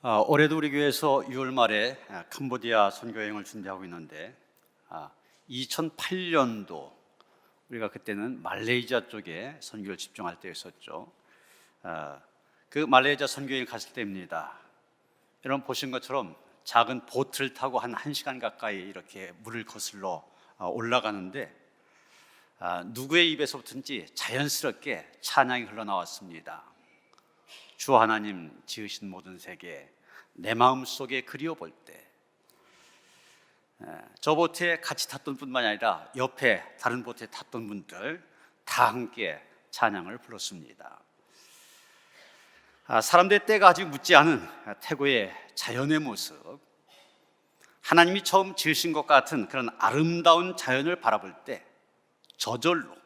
올해도 우리 교회에서 6월 말에 캄보디아 선교여행을 준비하고 있는데 2008년도 우리가 그때는 말레이시아 쪽에 선교를 집중할 때였었죠. 그 말레이시아 선교여행 갔을 때입니다. 여러분 보신 것처럼 작은 보트를 타고 한 1시간 가까이 이렇게 물을 거슬러 올라가는데 누구의 입에서부터인지 자연스럽게 찬양이 흘러나왔습니다. 주 하나님 지으신 모든 세계 내 마음속에 그리워볼 때, 저 보트에 같이 탔던 뿐만이 아니라 옆에 다른 보트에 탔던 분들 다 함께 찬양을 불렀습니다. 사람들의 때가 아직 묻지 않은 태고의 자연의 모습, 하나님이 처음 지으신 것 같은 그런 아름다운 자연을 바라볼 때 저절로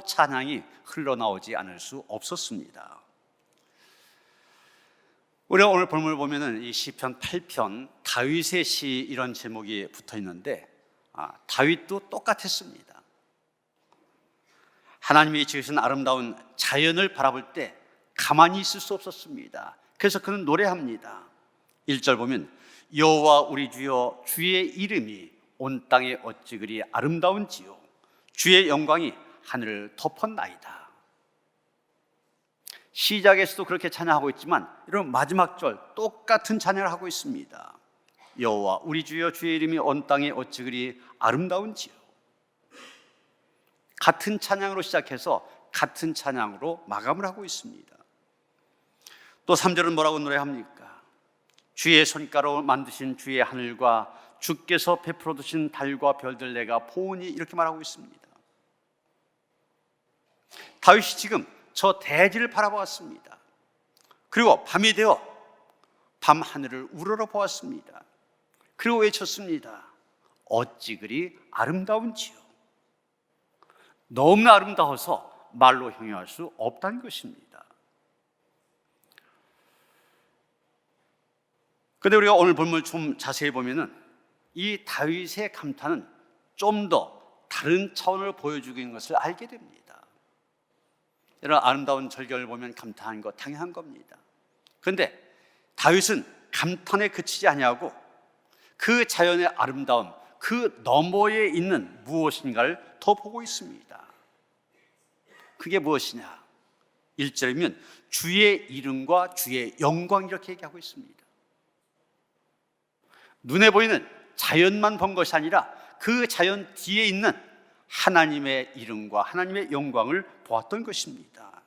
찬양이 흘러나오지 않을 수 없었습니다. 우리가 오늘 본문을 보면은 이 시편 8편 다윗의 시 이런 제목이 붙어 있는데 다윗도 똑같았습니다. 하나님이 지으신 아름다운 자연을 바라볼 때 가만히 있을 수 없었습니다. 그래서 그는 노래합니다. 1절 보면 여호와 우리 주여 주의 이름이 온 땅에 어찌 그리 아름다운지요 주의 영광이 하늘을 덮었나이다. 시작에서도 그렇게 찬양하고 있지만 여러분 마지막 절 똑같은 찬양을 하고 있습니다. 여호와 우리 주여 주의 이름이 온 땅에 어찌 그리 아름다운지요. 같은 찬양으로 시작해서 같은 찬양으로 마감을 하고 있습니다. 또 3절은 뭐라고 노래합니까? 주의 손가락으로 만드신 주의 하늘과 주께서 베풀어 두신 달과 별들 내가 보오니 이렇게 말하고 있습니다. 다윗이 지금 저 대지를 바라보았습니다. 그리고 밤이 되어 밤 하늘을 우러러 보았습니다. 그리고 외쳤습니다. 어찌 그리 아름다운지요. 너무나 아름다워서 말로 형용할 수 없다는 것입니다. 그런데 우리가 오늘 본문을 좀 자세히 보면은 이 다윗의 감탄은 좀 더 다른 차원을 보여주고 있는 것을 알게 됩니다. 이런 아름다운 절경을 보면 감탄하는 것 당연한 겁니다. 그런데 다윗은 감탄에 그치지 아니하고 그 자연의 아름다움, 그 너머에 있는 무엇인가를 더 보고 있습니다. 그게 무엇이냐? 1절이면 주의 이름과 주의 영광 이렇게 얘기하고 있습니다. 눈에 보이는 자연만 본 것이 아니라 그 자연 뒤에 있는 하나님의 이름과 하나님의 영광을 보았던 것입니다.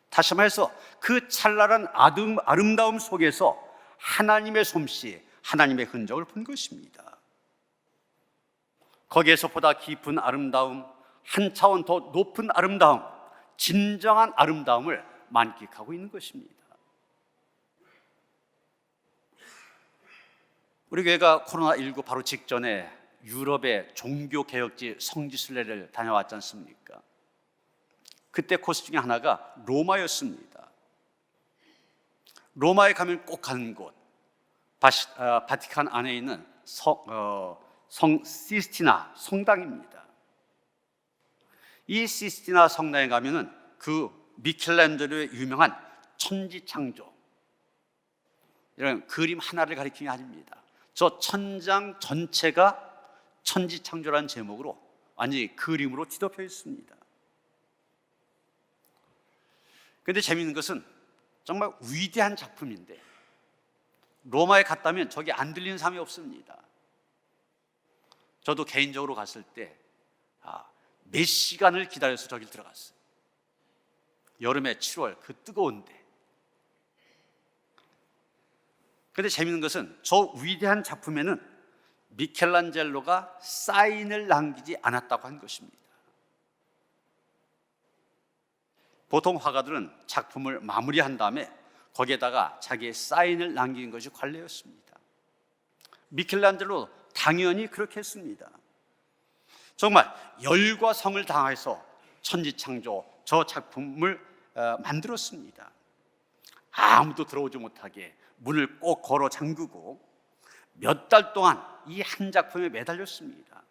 다시 말해서 그 찬란한 아름다움 속에서 하나님의 솜씨, 하나님의 흔적을 본 것입니다. 거기에서 보다 깊은 아름다움, 한 차원 더 높은 아름다움, 진정한 아름다움을 만끽하고 있는 것입니다. 우리 교회가 코로나19 바로 직전에 유럽의 종교개혁지 성지순례를 다녀왔지 않습니까? 그때 코스 중에 하나가 로마였습니다. 로마에 가면 꼭 가는 곳, 바티칸 안에 있는 성 시스티나 성당입니다. 이 시스티나 성당에 가면은 그 미켈란젤로의 유명한 천지창조, 이런 그림 하나를 가리키는 게 아닙니다. 저 천장 전체가 천지창조라는 제목으로 완전히 그림으로 뒤덮여 있습니다. 그런데 재미있는 것은 정말 위대한 작품인데 로마에 갔다면 저기 안 들리는 사람이 없습니다. 저도 개인적으로 갔을 때 몇 시간을 기다려서 저길 들어갔어요. 여름에 7월 그 뜨거운데. 그런데 재미있는 것은 저 위대한 작품에는 미켈란젤로가 사인을 남기지 않았다고 한 것입니다. 보통 화가들은 작품을 마무리한 다음에 거기에다가 자기의 사인을 남기는 것이 관례였습니다. 미켈란젤로 당연히 그렇게 했습니다. 정말 열과 성을 다해서 천지창조 저 작품을 만들었습니다. 아무도 들어오지 못하게 문을 꼭 걸어 잠그고 몇 달 동안 이 한 작품에 매달렸습니다.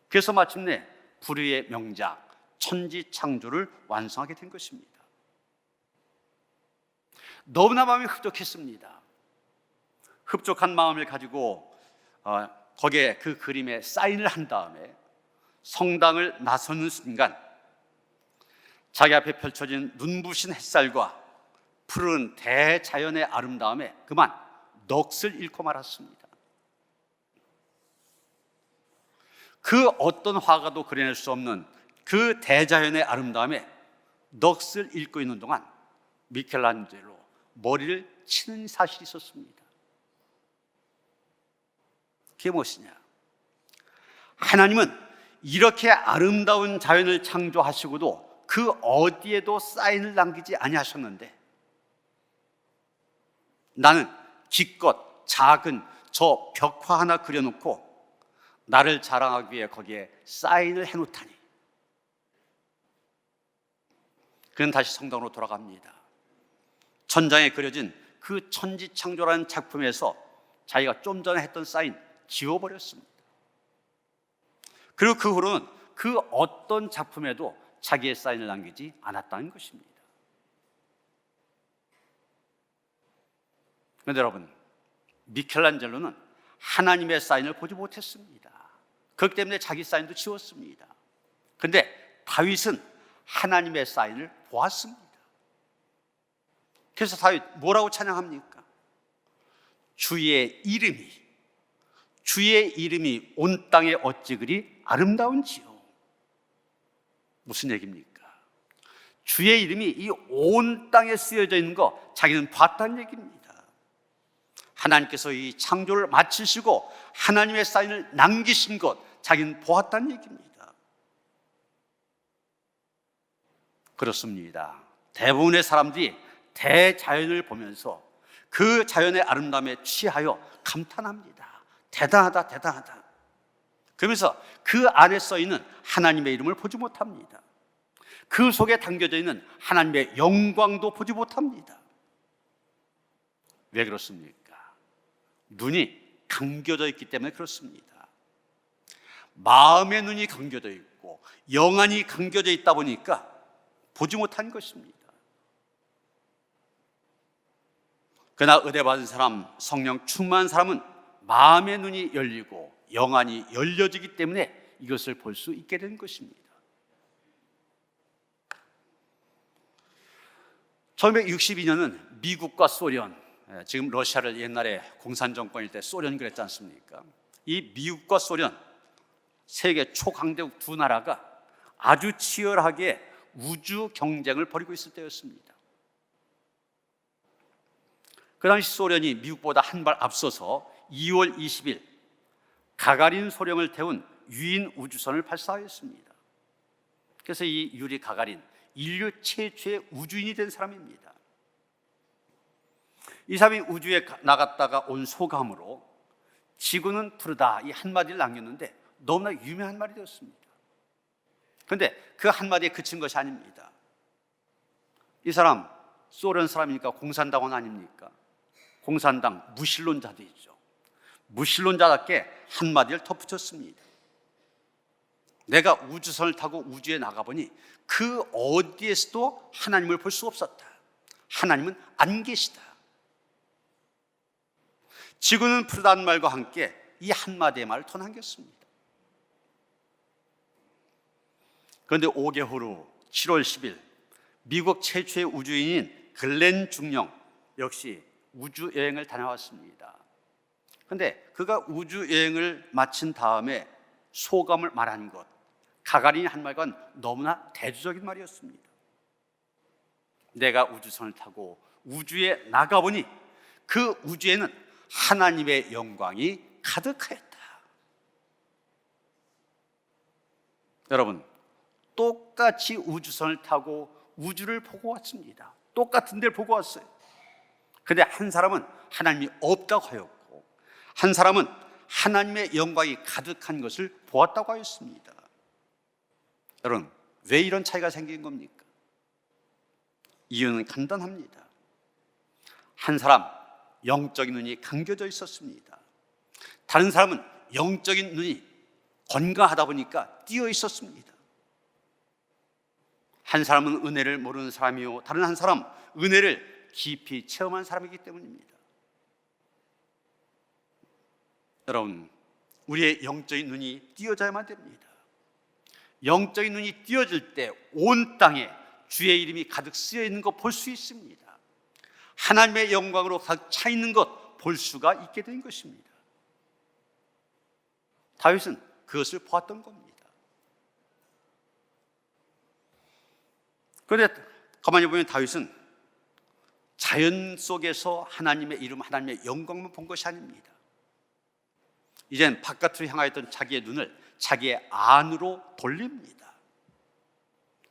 그래서 마침내 불후의 명작 천지창조를 완성하게 된 것입니다. 너무나 마음이 흡족했습니다. 흡족한 마음을 가지고 거기에 그 그림에 사인을 한 다음에 성당을 나서는 순간 자기 앞에 펼쳐진 눈부신 햇살과 푸른 대자연의 아름다움에 그만 넋을 잃고 말았습니다. 그 어떤 화가도 그려낼 수 없는 그 대자연의 아름다움에 넋을 잃고 있는 동안 미켈란젤로 머리를 치는 사실이 있었습니다. 그게 무엇이냐? 하나님은 이렇게 아름다운 자연을 창조하시고도 그 어디에도 사인을 남기지 아니하셨는데 나는 기껏 작은 저 벽화 하나 그려놓고 나를 자랑하기 위해 거기에 사인을 해놓다니. 그는 다시 성당으로 돌아갑니다. 천장에 그려진 그 천지창조라는 작품에서 자기가 좀 전에 했던 사인 지워버렸습니다. 그리고 그 후로는 그 어떤 작품에도 자기의 사인을 남기지 않았다는 것입니다. 그런데 여러분, 미켈란젤로는 하나님의 사인을 보지 못했습니다. 그렇기 때문에 자기 사인도 지웠습니다. 그런데 다윗은 하나님의 사인을 보았습니다. 그래서 다윗 뭐라고 찬양합니까? 주의 이름이 온 땅에 어찌 그리 아름다운지요. 무슨 얘기입니까? 주의 이름이 이 온 땅에 쓰여져 있는 거 자기는 봤다는 얘기입니다. 하나님께서 이 창조를 마치시고 하나님의 사인을 남기신 것 자기는 보았다는 얘기입니다. 그렇습니다. 대부분의 사람들이 대자연을 보면서 그 자연의 아름다움에 취하여 감탄합니다. 대단하다, 대단하다. 그러면서 그 안에 써 있는 하나님의 이름을 보지 못합니다. 그 속에 담겨져 있는 하나님의 영광도 보지 못합니다. 왜 그렇습니까? 눈이 감겨져 있기 때문에 그렇습니다. 마음의 눈이 감겨져 있고 영안이 감겨져 있다 보니까 보지 못한 것입니다. 그러나 은혜 받은 사람, 성령 충만한 사람은 마음의 눈이 열리고 영안이 열려지기 때문에 이것을 볼 수 있게 되는 것입니다. 1962년은 미국과 소련, 지금 러시아를 옛날에 공산정권일 때 소련 그랬지 않습니까? 이 미국과 소련, 세계 초강대국 두 나라가 아주 치열하게 우주 경쟁을 벌이고 있을 때였습니다. 그 당시 소련이 미국보다 한 발 앞서서 2월 20일 가가린 소령을 태운 유인 우주선을 발사하였습니다. 그래서 이 유리 가가린, 인류 최초의 우주인이 된 사람입니다. 이 사람이 우주에 나갔다가 온 소감으로 지구는 푸르다 이 한마디를 남겼는데 너무나 유명한 말이 되었습니다. 그런데 그 한마디에 그친 것이 아닙니다. 이 사람 소련 사람이니까 공산당원 아닙니까? 공산당 무신론자도 있죠. 무신론자답게 한마디를 덧붙였습니다. 내가 우주선을 타고 우주에 나가보니 그 어디에서도 하나님을 볼 수 없었다. 하나님은 안 계시다. 지구는 푸르다는 말과 함께 이 한마디의 말을 더 남겼습니다. 그런데 5개월 후 7월 10일 미국 최초의 우주인인 글렌 중령 역시 우주여행을 다녀왔습니다. 그런데 그가 우주여행을 마친 다음에 소감을 말한 것, 가가린이 한 말과는 너무나 대조적인 말이었습니다. 내가 우주선을 타고 우주에 나가보니 그 우주에는 하나님의 영광이 가득하였다. 여러분, 똑같이 우주선을 타고 우주를 보고 왔습니다. 똑같은 데를 보고 왔어요. 그런데 한 사람은 하나님이 없다고 하였고 한 사람은 하나님의 영광이 가득한 것을 보았다고 하였습니다. 여러분, 왜 이런 차이가 생긴 겁니까? 이유는 간단합니다. 한 사람 영적인 눈이 감겨져 있었습니다. 다른 사람은 영적인 눈이 건강하다 보니까 띄어 있었습니다. 한 사람은 은혜를 모르는 사람이요, 다른 한 사람 은혜를 깊이 체험한 사람이기 때문입니다. 여러분, 우리의 영적인 눈이 띄어져야만 됩니다. 영적인 눈이 띄어질 때 온 땅에 주의 이름이 가득 쓰여 있는 것 볼 수 있습니다. 하나님의 영광으로 가득 차 있는 것 볼 수가 있게 된 것입니다. 다윗은 그것을 보았던 겁니다. 그런데 가만히 보면 다윗은 자연 속에서 하나님의 이름, 하나님의 영광만 본 것이 아닙니다. 이젠 바깥으로 향하였던 자기의 눈을 자기의 안으로 돌립니다.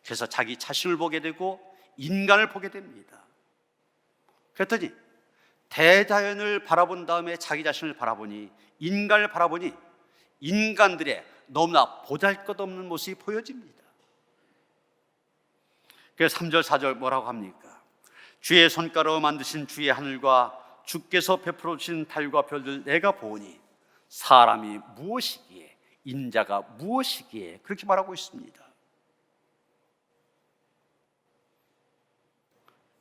그래서 자기 자신을 보게 되고 인간을 보게 됩니다. 그랬더니 대자연을 바라본 다음에 자기 자신을 바라보니, 인간을 바라보니 인간들의 너무나 보잘것없는 모습이 보여집니다. 그래서 3절 4절 뭐라고 합니까? 주의 손가락으로 만드신 주의 하늘과 주께서 베풀어 주신 달과 별들 내가 보니 사람이 무엇이기에, 인자가 무엇이기에, 그렇게 말하고 있습니다.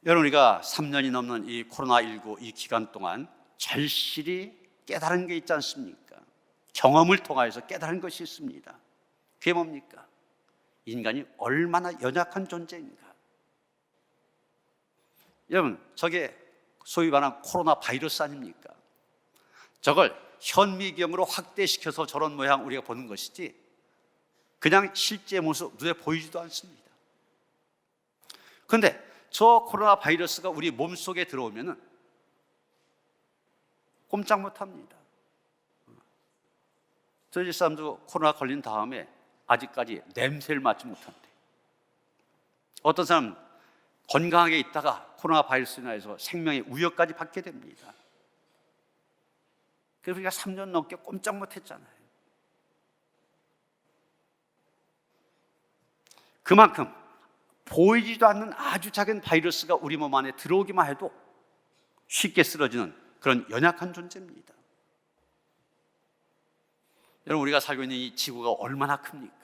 여러분, 우리가 3년이 넘는 이 코로나19 이 기간 동안 절실히 깨달은 게 있지 않습니까? 경험을 통하여서 깨달은 것이 있습니다. 그게 뭡니까? 인간이 얼마나 연약한 존재인가. 여러분, 저게 소위 말하는 코로나 바이러스 아닙니까? 저걸 현미경으로 확대시켜서 저런 모양 우리가 보는 것이지 그냥 실제 모습 눈에 보이지도 않습니다. 그런데 저 코로나 바이러스가 우리 몸속에 들어오면 꼼짝 못합니다. 저희 집 사람도 코로나 걸린 다음에 아직까지 냄새를 맡지 못한대. 어떤 사람은 건강하게 있다가 코로나 바이러스로 인해서 생명의 위협까지 받게 됩니다. 그래서 우리가 3년 넘게 꼼짝 못했잖아요. 그만큼 보이지도 않는 아주 작은 바이러스가 우리 몸 안에 들어오기만 해도 쉽게 쓰러지는 그런 연약한 존재입니다. 여러분, 우리가 살고 있는 이 지구가 얼마나 큽니까?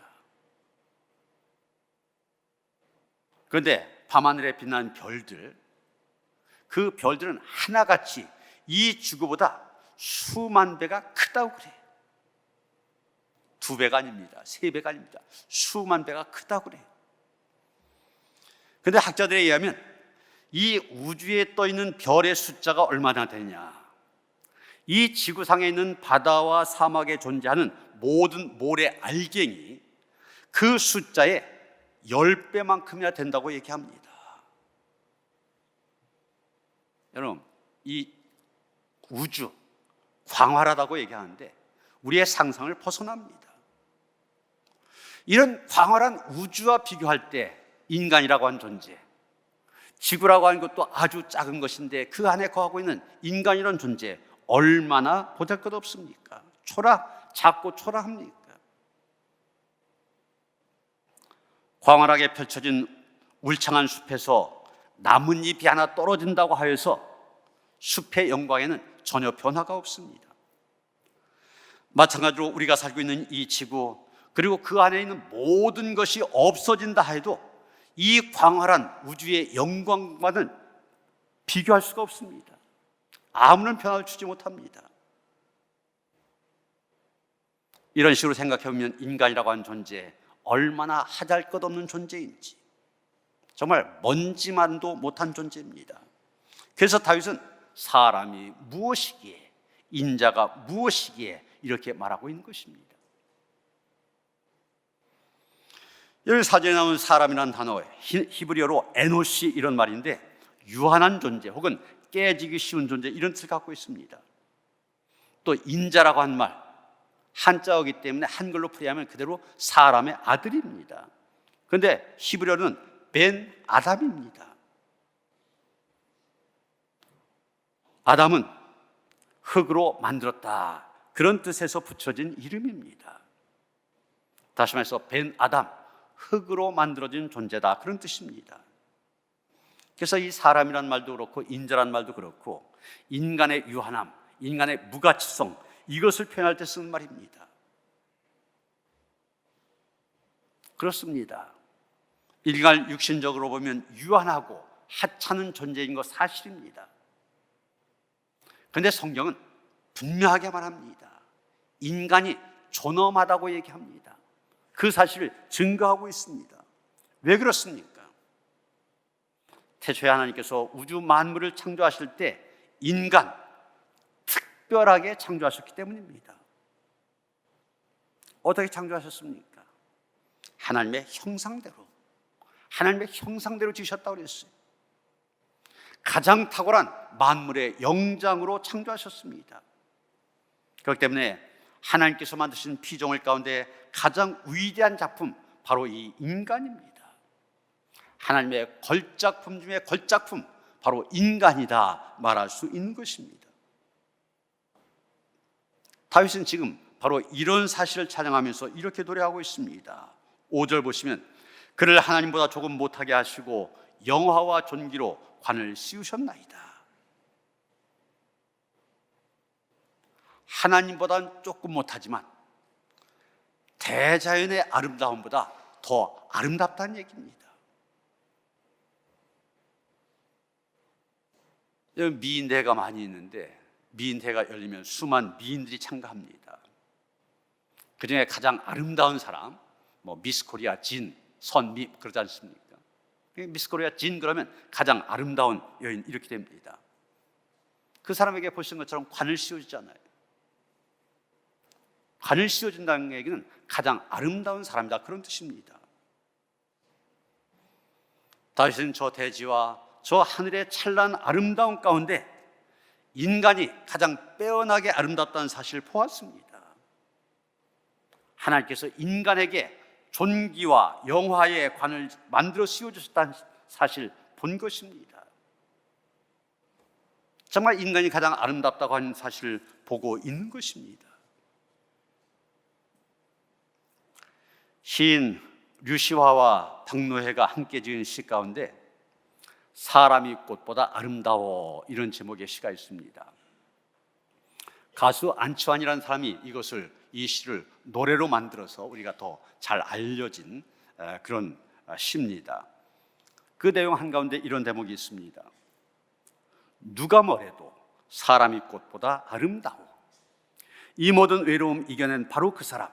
그런데 밤하늘에 빛나는 별들, 그 별들은 하나같이 이 지구보다 수만 배가 크다고 그래요. 2배가 아닙니다. 3배가 아닙니다. 수만 배가 크다고 그래요. 그런데 학자들에 의하면 이 우주에 떠 있는 별의 숫자가 얼마나 되냐, 이 지구상에 있는 바다와 사막에 존재하는 모든 모래 알갱이 그 숫자의 10배만큼이나 된다고 얘기합니다. 여러분, 이 우주 광활하다고 얘기하는데 우리의 상상을 벗어납니다. 이런 광활한 우주와 비교할 때 인간이라고 하는 존재, 지구라고 하는 것도 아주 작은 것인데 그 안에 거하고 있는 인간이라는 존재 얼마나 보잘것없습니까? 작고 초라합니까? 광활하게 펼쳐진 울창한 숲에서 나뭇잎이 하나 떨어진다고 하여서 숲의 영광에는 전혀 변화가 없습니다. 마찬가지로 우리가 살고 있는 이 지구, 그리고 그 안에 있는 모든 것이 없어진다 해도 이 광활한 우주의 영광과는 비교할 수가 없습니다. 아무런 변화를 주지 못합니다. 이런 식으로 생각해보면 인간이라고 하는 존재 얼마나 하잘것없는 존재인지, 정말 먼지만도 못한 존재입니다. 그래서 다윗은 사람이 무엇이기에, 인자가 무엇이기에 이렇게 말하고 있는 것입니다. 여기 사전에 나온 사람이라는 단어, 히브리어로 에노시 이런 말인데 유한한 존재 혹은 깨지기 쉬운 존재 이런 뜻을 갖고 있습니다. 또 인자라고 한 말, 한자어기 때문에 한글로 풀이하면 그대로 사람의 아들입니다. 그런데 히브리어는 벤 아담입니다. 아담은 흙으로 만들었다, 그런 뜻에서 붙여진 이름입니다. 다시 말해서 벤 아담, 흙으로 만들어진 존재다, 그런 뜻입니다. 그래서 이 사람이란 말도 그렇고 인자란 말도 그렇고 인간의 유한함, 인간의 무가치성, 이것을 표현할 때 쓰는 말입니다. 그렇습니다. 인간 육신적으로 보면 유한하고 하찮은 존재인 것 사실입니다. 그런데 성경은 분명하게 말합니다. 인간이 존엄하다고 얘기합니다. 그 사실을 증거하고 있습니다. 왜 그렇습니까? 태초에 하나님께서 우주 만물을 창조하실 때 인간 특별하게 창조하셨기 때문입니다. 어떻게 창조하셨습니까? 하나님의 형상대로 지으셨다고 그랬어요. 가장 탁월한 만물의 영장으로 창조하셨습니다. 그렇기 때문에 하나님께서 만드신 피조물 가운데 가장 위대한 작품, 바로 이 인간입니다. 하나님의 걸작품 중에 걸작품, 바로 인간이다 말할 수 있는 것입니다. 다윗은 지금 바로 이런 사실을 찬양하면서 이렇게 노래하고 있습니다. 5절 보시면, 그를 하나님보다 조금 못하게 하시고 영화와 존귀로 관을 씌우셨나이다. 하나님보다는 조금 못하지만 대자연의 아름다움보다 더 아름답다는 얘기입니다. 미인대회가 많이 있는데 미인대회가 열리면 수많은 미인들이 참가합니다. 그중에 가장 아름다운 사람, 미스 코리아 진, 선미 그러지 않습니까? 미스 코리아 진 그러면 가장 아름다운 여인 이렇게 됩니다. 그 사람에게 보시는 것처럼 관을 씌워주잖아요. 관을 씌워준다는 얘기는 가장 아름다운 사람이다, 그런 뜻입니다. 다윗은 저 대지와 저 하늘의 찬란한 아름다운 가운데 인간이 가장 빼어나게 아름답다는 사실을 보았습니다. 하나님께서 인간에게 존귀와 영화의 관을 만들어 씌워주셨다는 사실 본 것입니다. 정말 인간이 가장 아름답다고 하는 사실을 보고 있는 것입니다. 시인 류시화와 박노해가 함께 지은 시 가운데 사람이 꽃보다 아름다워, 이런 제목의 시가 있습니다. 가수 안치환이라는 사람이 이 시를 노래로 만들어서 우리가 더 잘 알려진 그런 시입니다. 그 내용 한가운데 이런 대목이 있습니다. 누가 뭐래도 사람이 꽃보다 아름다워. 이 모든 외로움 이겨낸 바로 그 사람.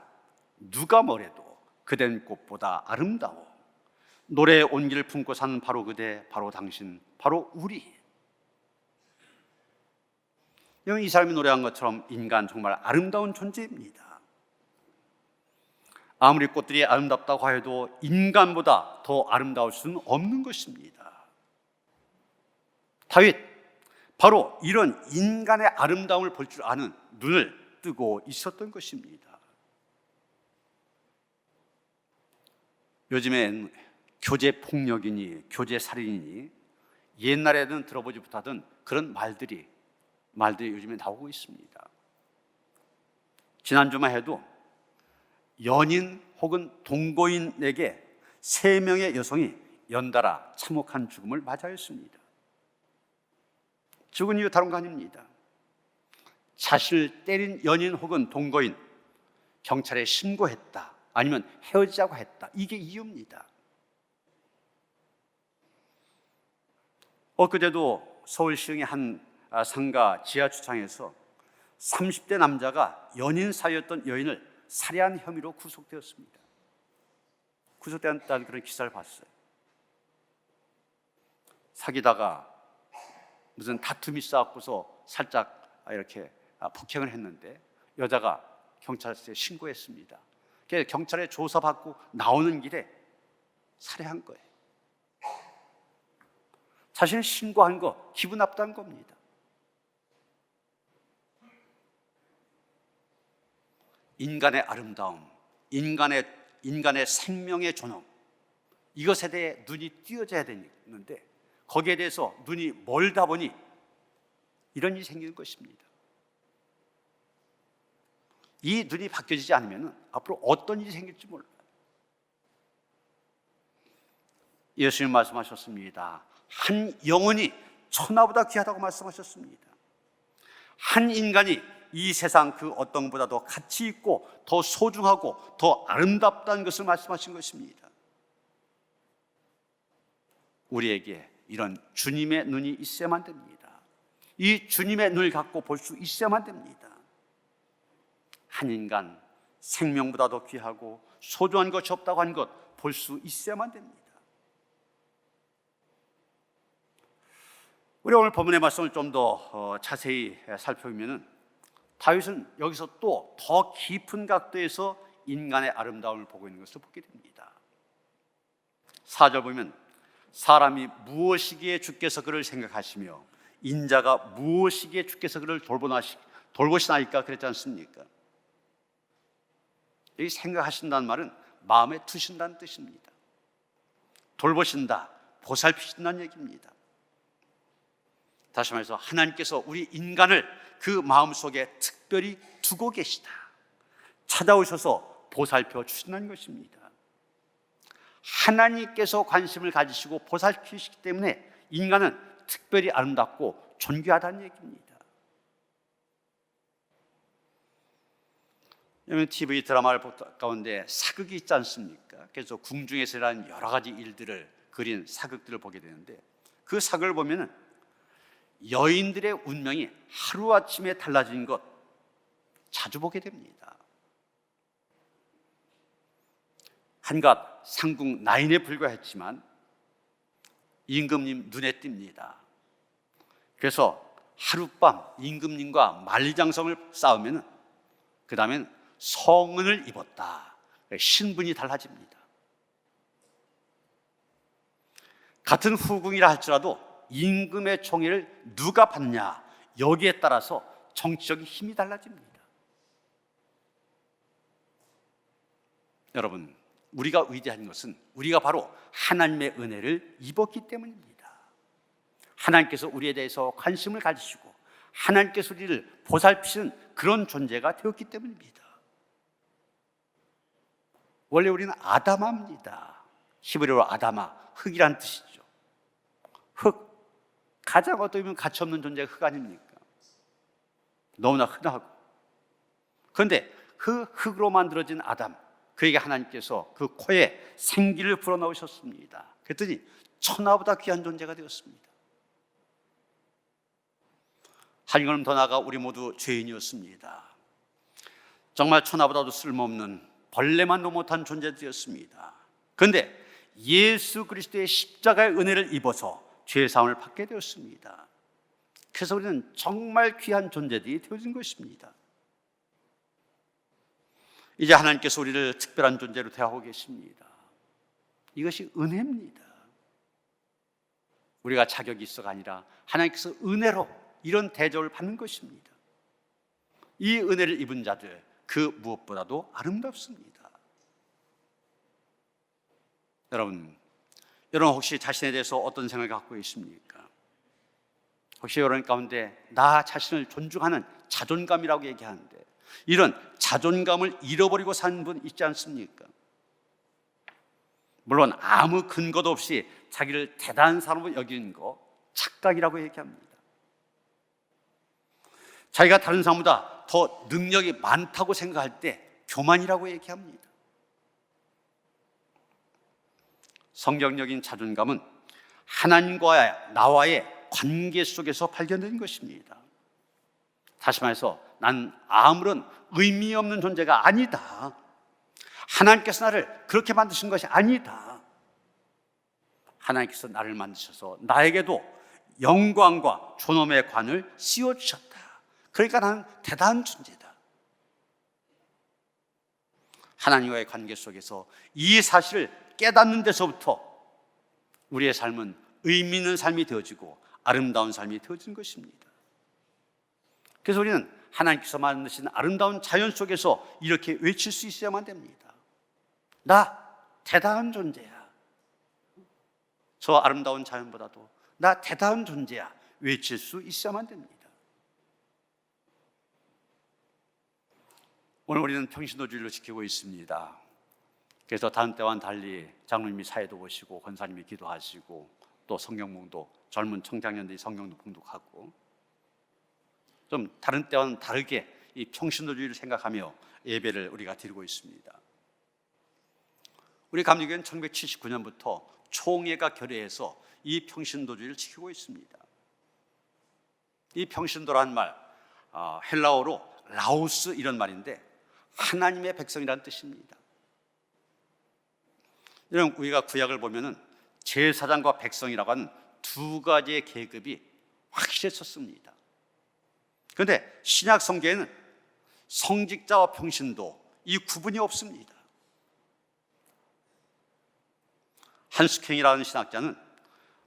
누가 뭐래도 그댄 꽃보다 아름다워. 노래의 온기를 품고 사는 바로 그대, 바로 당신, 바로 우리. 이 사람이 노래한 것처럼 인간 정말 아름다운 존재입니다. 아무리 꽃들이 아름답다고 해도 인간보다 더 아름다울 수는 없는 것입니다. 다윗, 바로 이런 인간의 아름다움을 볼 줄 아는 눈을 뜨고 있었던 것입니다. 요즘엔 교제폭력이니 교제살인이니 옛날에는 들어보지 못하던 그런 말들이 요즘에 나오고 있습니다. 지난주만 해도 연인 혹은 동거인에게 3명의 여성이 연달아 참혹한 죽음을 맞이하였습니다. 죽은 이유 다른 거 아닙니다. 자신을 때린 연인 혹은 동거인, 경찰에 신고했다, 아니면 헤어지자고 했다, 이게 이유입니다. 엊그제도 서울시흥의 한 상가 지하주차장에서 30대 남자가 연인 사이였던 여인을 살해한 혐의로 구속되었습니다. 구속되었다는 그런 기사를 봤어요. 사귀다가 무슨 다툼이 있어갖고서 살짝 이렇게 폭행을 했는데 여자가 경찰서에 신고했습니다. 그래서 경찰에 조사받고 나오는 길에 살해한 거예요. 자신을 신고한 거 기분 나쁘다는 겁니다. 인간의 아름다움, 인간의 생명의 존엄, 이것에 대해 눈이 띄어져야 되는데 거기에 대해서 눈이 멀다 보니 이런 일이 생기는 것입니다. 이 눈이 바뀌어지지 않으면 앞으로 어떤 일이 생길지 몰라요. 예수님 말씀하셨습니다. 한 영혼이 천하보다 귀하다고 말씀하셨습니다. 한 인간이 이 세상 그 어떤 것보다도 가치 있고 더 소중하고 더 아름답다는 것을 말씀하신 것입니다. 우리에게 이런 주님의 눈이 있어야만 됩니다. 이 주님의 눈을 갖고 볼 수 있어야만 됩니다. 한 인간 생명보다 더 귀하고 소중한 것이 없다고 한 것 볼 수 있어야만 됩니다. 우리 오늘 본문의 말씀을 좀 더 자세히 살펴보면 다윗은 여기서 또 더 깊은 각도에서 인간의 아름다움을 보고 있는 것을 보게 됩니다. 4절 보면 사람이 무엇이기에 주께서 그를 생각하시며 인자가 무엇이기에 주께서 그를 돌보시나이까 그랬지 않습니까? 이 생각하신다는 말은 마음에 두신다는 뜻입니다. 돌보신다, 보살피신다는 얘기입니다. 다시 말해서 하나님께서 우리 인간을 그 마음속에 특별히 두고 계시다, 찾아오셔서 보살펴 주신다는 것입니다. 하나님께서 관심을 가지시고 보살피시기 때문에 인간은 특별히 아름답고 존귀하다는 얘기입니다. 여러분 TV 드라마를 볼 가운데 사극이 있지 않습니까? 그래서 궁중에서 일어난 여러 가지 일들을 그린 사극들을 보게 되는데 그 사극을 보면 여인들의 운명이 하루아침에 달라진 것 자주 보게 됩니다. 한갓 상궁 나인에 불과했지만 임금님 눈에 띕니다. 그래서 하룻밤 임금님과 만리장성을 쌓으면 그 다음엔 성은을 입었다, 신분이 달라집니다. 같은 후궁이라 할지라도 임금의 총애를 누가 받냐, 여기에 따라서 정치적인 힘이 달라집니다. 여러분, 우리가 위대한 것은 우리가 바로 하나님의 은혜를 입었기 때문입니다. 하나님께서 우리에 대해서 관심을 가지시고 하나님께서 우리를 보살피시는 그런 존재가 되었기 때문입니다. 원래 우리는 아담아입니다. 히브리어로 아담아, 흙이란 뜻이죠. 흙, 가장 어떻게 보면 가치없는 존재가 흙 아닙니까? 너무나 흔하고. 그런데 그 흙으로 만들어진 아담, 그에게 하나님께서 그 코에 생기를 불어넣으셨습니다. 그랬더니 천하보다 귀한 존재가 되었습니다. 한 걸음 더 나아가 우리 모두 죄인이었습니다. 정말 천하보다도 쓸모없는 벌레만도 못한 존재들이었습니다. 그런데 예수 그리스도의 십자가의 은혜를 입어서 죄사함을 받게 되었습니다. 그래서 우리는 정말 귀한 존재들이 되어진 것입니다. 이제 하나님께서 우리를 특별한 존재로 대하고 계십니다. 이것이 은혜입니다. 우리가 자격이 있어가 아니라 하나님께서 은혜로 이런 대접을 받는 것입니다. 이 은혜를 입은 자들, 그 무엇보다도 아름답습니다. 여러분 혹시 자신에 대해서 어떤 생각을 갖고 있습니까? 혹시 여러분 가운데 나 자신을 존중하는 자존감이라고 얘기하는데 이런 자존감을 잃어버리고 사는 분 있지 않습니까? 물론 아무 근거도 없이 자기를 대단한 사람으로 여기는 거 착각이라고 얘기합니다. 자기가 다른 사람보다 더 능력이 많다고 생각할 때 교만이라고 얘기합니다. 성경적인 자존감은 하나님과 나와의 관계 속에서 발견된 것입니다. 다시 말해서 난 아무런 의미 없는 존재가 아니다. 하나님께서 나를 그렇게 만드신 것이 아니다. 하나님께서 나를 만드셔서 나에게도 영광과 존엄의 관을 씌워주셨다. 그러니까 나는 대단한 존재다. 하나님과의 관계 속에서 이 사실을 깨닫는 데서부터 우리의 삶은 의미 있는 삶이 되어지고 아름다운 삶이 되어진 것입니다. 그래서 우리는 하나님께서 만드신 아름다운 자연 속에서 이렇게 외칠 수 있어야만 됩니다. 나 대단한 존재야. 저 아름다운 자연보다도 나 대단한 존재야. 외칠 수 있어야만 됩니다. 오늘 우리는 평신도주의를 지키고 있습니다. 그래서 다른 때와는 달리 장로님이 사회도 보시고 권사님이 기도하시고 또 성경봉도 젊은 청장년들이 성경도 봉독하고 좀 다른 때와는 다르게 이 평신도주의를 생각하며 예배를 우리가 드리고 있습니다. 우리 감리교회는 1979년부터 총회가 결의해서 이 평신도주의를 지키고 있습니다. 이 평신도란 말, 헬라어로 라오스 이런 말인데 하나님의 백성이라는 뜻입니다. 이런 우리가 구약을 보면은 제사장과 백성이라고 하는 두 가지의 계급이 확실했었습니다. 그런데 신약 성경에는 성직자와 평신도 이 구분이 없습니다. 한스킹이라는 신학자는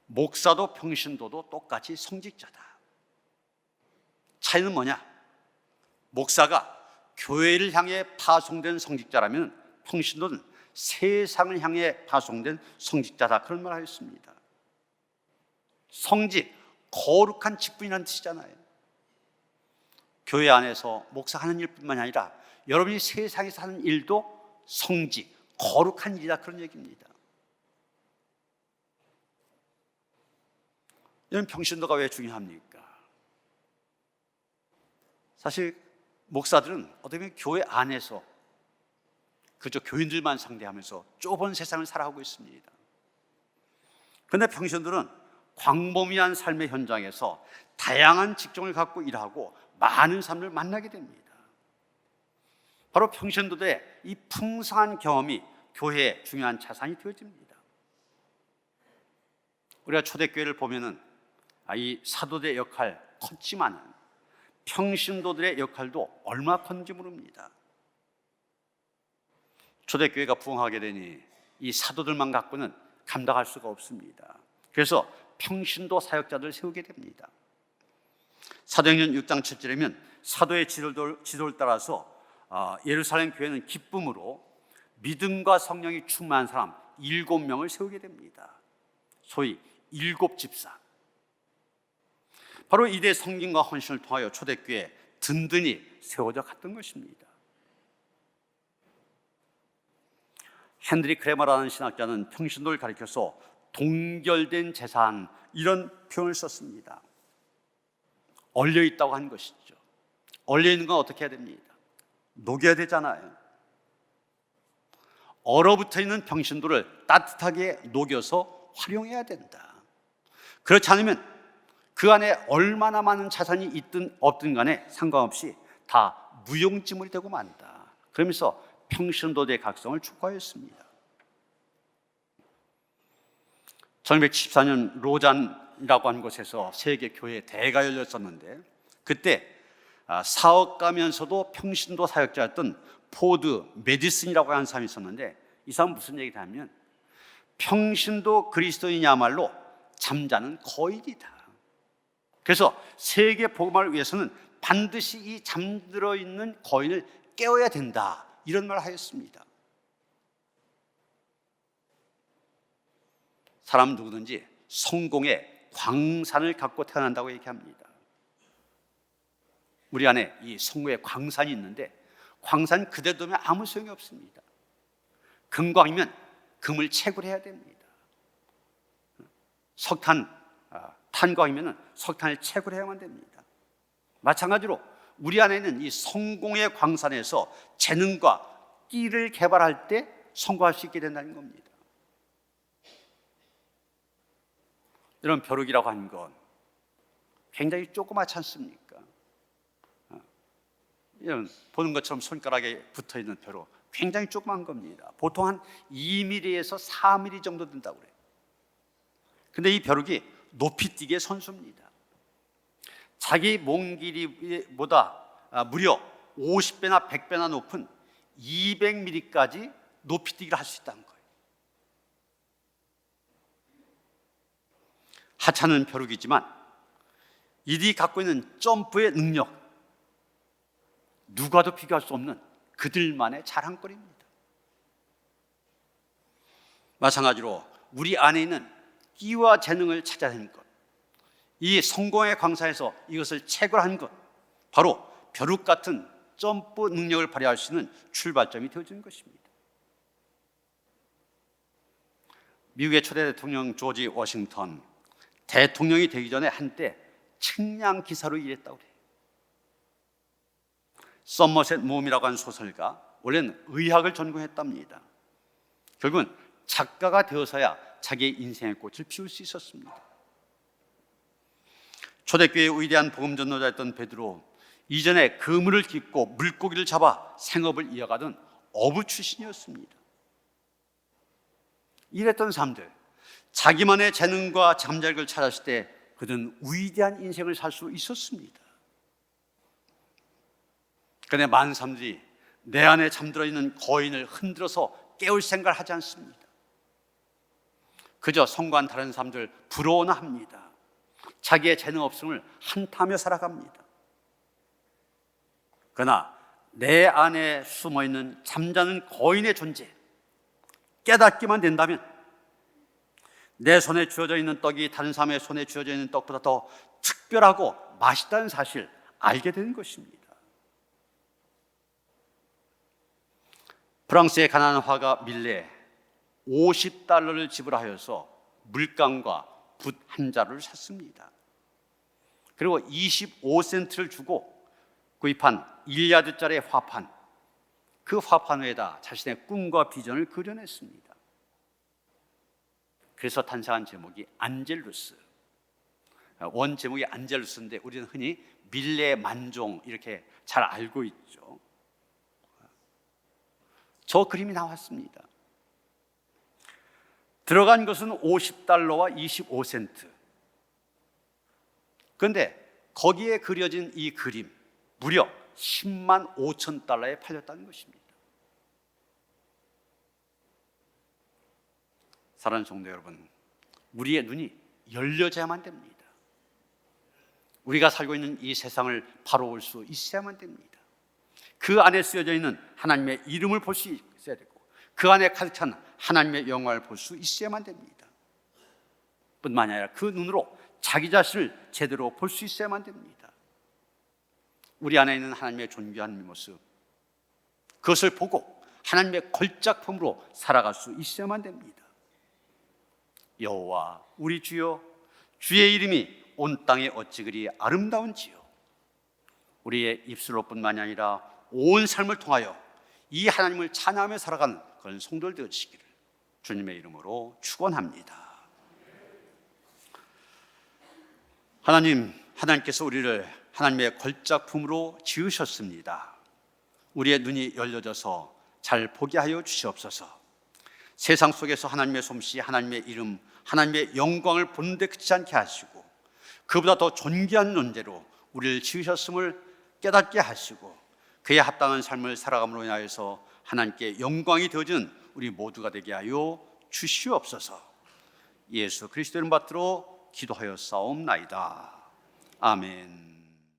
목사도 평신도도 똑같이 성직자다. 차이는 뭐냐? 목사가 교회를 향해 파송된 성직자라면 평신도는 세상을 향해 파송된 성직자다, 그런 말을 하였습니다. 성직, 거룩한 직분이라는 뜻이잖아요. 교회 안에서 목사하는 일뿐만이 아니라 여러분이 세상에서 하는 일도 성직, 거룩한 일이다, 그런 얘기입니다. 이런 평신도가 왜 중요합니까? 사실 목사들은 어떻게 보면 교회 안에서 그저 교인들만 상대하면서 좁은 세상을 살아가고 있습니다. 그런데 평신도는 광범위한 삶의 현장에서 다양한 직종을 갖고 일하고 많은 사람을 만나게 됩니다. 바로 평신도들의 이 풍성한 경험이 교회의 중요한 자산이 되어집니다. 우리가 초대교회를 보면은 이 사도들의 역할 컸지만 평신도들의 역할도 얼마 컸는지 모릅니다. 초대교회가 부흥하게 되니 이 사도들만 갖고는 감당할 수가 없습니다. 그래서 평신도 사역자들을 세우게 됩니다. 사도행전 6장 7절이면 사도의 지도를 따라서 예루살렘 교회는 기쁨으로 믿음과 성령이 충만한 사람 7명을 세우게 됩니다. 소위 7집사. 바로 이대 성김과 헌신을 통하여 초대교회 든든히 세워져 갔던 것입니다. 헨드리 크레머라는 신학자는 평신도를 가리켜서 동결된 재산, 이런 표현을 썼습니다. 얼려 있다고 하는 것이죠. 얼려 있는 건 어떻게 해야 됩니까? 녹여야 되잖아요. 얼어붙어 있는 평신도를 따뜻하게 녹여서 활용해야 된다. 그렇지 않으면 그 안에 얼마나 많은 자산이 있든 없든 간에 상관없이 다 무용지물이 되고 만다. 그러면서 평신도의 각성을 촉구하였습니다. 1974년 로잔이라고 하는 곳에서 세계 교회 대회가 열렸었는데 그때 사업가면서도 평신도 사역자였던 포드 메디슨이라고 하는 사람이 있었는데 이 사람은 무슨 얘기를 하냐면 평신도 그리스도인이야말로 잠자는 거인이다. 그래서 세계 복음화를 위해서는 반드시 이 잠들어 있는 거인을 깨워야 된다, 이런 말을 하였습니다. 사람 누구든지 성공의 광산을 갖고 태어난다고 얘기합니다. 우리 안에 이 성공의 광산이 있는데 광산 그대로 두면 아무 소용이 없습니다. 금광이면 금을 채굴해야 됩니다. 탄광이면 석탄을 채굴해야만 됩니다. 마찬가지로 우리 안에 있는 이 성공의 광산에서 재능과 끼를 개발할 때 성공할 수 있게 된다는 겁니다. 이런 벼룩이라고 하는 건 굉장히 조그맣지 않습니까? 이런 보는 것처럼 손가락에 붙어있는 벼룩 굉장히 조그만 겁니다. 보통 한 2mm에서 4mm 정도 된다고 그래요. 근데 이 벼룩이 높이 뛰기의 선수입니다. 자기 몸 길이보다 무려 50배나 100배나 높은 200mm까지 높이 뛰기를 할 수 있다는 거예요. 하찮은 벼룩이지만 이들이 갖고 있는 점프의 능력, 누가도 비교할 수 없는 그들만의 자랑거리입니다. 마찬가지로 우리 안에 있는 끼와 재능을 찾아낸 것, 이 성공의 광산에서 이것을 채굴한 것, 바로 벼룩 같은 점프 능력을 발휘할 수 있는 출발점이 되어지는 것입니다. 미국의 초대 대통령 조지 워싱턴, 대통령이 되기 전에 한때 측량 기사로 일했다고 그래요. 서머셋 몸이라고 하는 소설가, 원래는 의학을 전공했답니다. 결국은 작가가 되어서야 자기의 인생의 꽃을 피울 수 있었습니다. 초대교회의 위대한 복음 전도자였던 베드로, 이전에 그물을 깃고 물고기를 잡아 생업을 이어가던 어부 출신이었습니다. 이랬던 사람들, 자기만의 재능과 잠재력을 찾았을 때 그들은 위대한 인생을 살 수 있었습니다. 그런데 많은 사람들이 내 안에 잠들어 있는 거인을 흔들어서 깨울 생각을 하지 않습니다. 그저 성공한 다른 사람들 부러워나 합니다. 자기의 재능 없음을 한탄하며 살아갑니다. 그러나 내 안에 숨어있는 잠자는 거인의 존재 깨닫기만 된다면 내 손에 쥐어져 있는 떡이 다른 사람의 손에 쥐어져 있는 떡보다 더 특별하고 맛있다는 사실 알게 되는 것입니다. 프랑스의 가난한 화가 밀레 50달러를 지불하여서 물감과 붓 한 자루를 샀습니다. 그리고 25센트를 주고 구입한 1야드짜리 화판, 그 화판 위에다 자신의 꿈과 비전을 그려냈습니다. 그래서 탄생한 제목이 안젤루스. 원 제목이 안젤루스인데 우리는 흔히 밀레 만종 이렇게 잘 알고 있죠. 저 그림이 나왔습니다. 들어간 것은 50달러와 25센트. 그런데 거기에 그려진 이 그림 무려 10만 5천 달러에 팔렸다는 것입니다. 사랑하는 성도 여러분, 우리의 눈이 열려져야만 됩니다. 우리가 살고 있는 이 세상을 바라볼 수 있어야만 됩니다. 그 안에 쓰여져 있는 하나님의 이름을 볼 수 있어야 되고 그 안에 가득 찬 하나님의 영광을 볼 수 있어야만 됩니다. 뿐만 아니라 그 눈으로 자기 자신을 제대로 볼 수 있어야만 됩니다. 우리 안에 있는 하나님의 존귀한 모습, 그것을 보고 하나님의 걸작품으로 살아갈 수 있어야만 됩니다. 여호와 우리 주여, 주의 이름이 온 땅에 어찌 그리 아름다운지요. 우리의 입술로뿐만이 아니라 온 삶을 통하여 이 하나님을 찬양하며 살아가는 그런 성도들 되어지기를 주님의 이름으로 축원합니다. 하나님께서 우리를 하나님의 걸작품으로 지으셨습니다. 우리의 눈이 열려져서 잘 보게 하여 주시옵소서. 세상 속에서 하나님의 솜씨, 하나님의 이름, 하나님의 영광을 보는 데 그치지 않게 하시고 그보다 더 존귀한 존재로 우리를 지으셨음을 깨닫게 하시고 그에 합당한 삶을 살아감으로 인하여서 하나님께 영광이 되어지는 우리 모두가 되게 하여 주시옵소서. 예수 그리스도의 이름 받들어 기도하여 싸움나이다. 아멘.